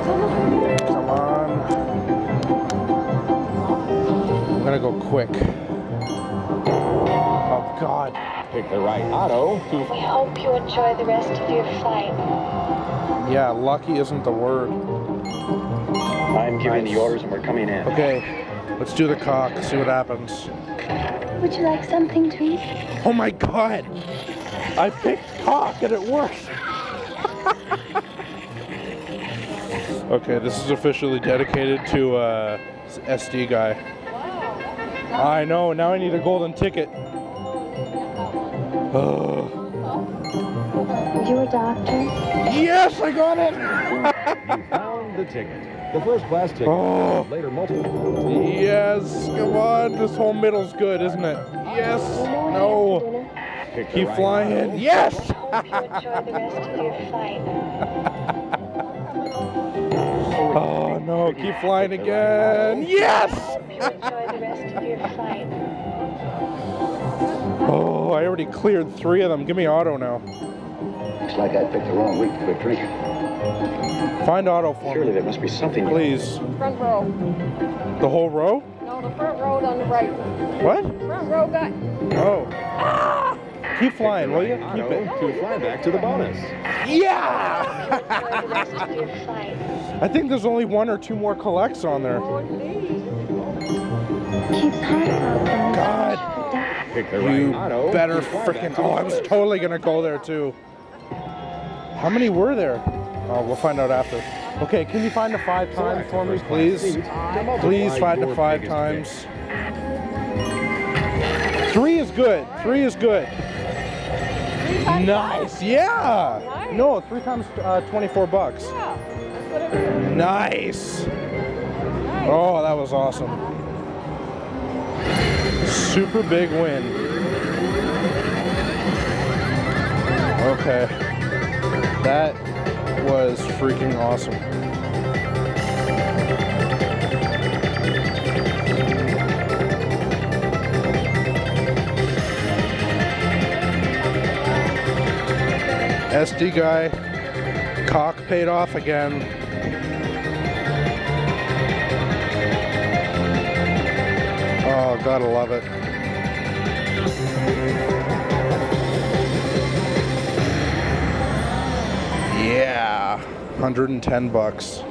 Come on. I'm gonna go quick. Oh God. Pick the right auto. We hope you enjoy the rest of your flight. Yeah, lucky isn't the word. I'm giving the orders and we're coming in. Okay, let's do the cock, see what happens. Would you like something to eat? Oh my God! I picked cock and it worked! Okay, this is officially dedicated to SD guy. I know, now I need a golden ticket. Are you a doctor? Yes, I got it! You found the ticket. The first class ticket. Oh. Later multiple. Yes, come on, this whole middle's good, isn't it? Yes, no. Keep flying. Yes! Hope you enjoy the rest of your flight. Oh no, keep flying again. Yes! Hope you enjoy the rest of your flight. Oh, I already cleared 3 of them. Give me auto now. Looks like I picked the wrong week to quit drinking. Find auto for Surely me, there must be something. please. Front row. The whole row? No, the front row on the right. What? Front row guy. Oh. Keep flying, will you? Keep it. To fly back to the bonus. Yeah! Enjoy the rest of your flight. I think there's only 1 or 2 more collects on there. Keep high. God. Pick the You right auto. better To fly back frickin'. to Oh, the I was bonus. totally gonna go there too. How many were there? Oh, we'll find out after. Okay, can you find the 5 times for me, please? Please find the 5 times. 3 is good. 3 is good. Nice. Yeah. Nice. No, 3 times 24 bucks. Yeah, that's what it is. Nice. Nice. Oh, that was awesome. Super big win. Okay. That was freaking awesome. SD guy, cock paid off again. Oh, gotta love it. Yeah, 110 bucks.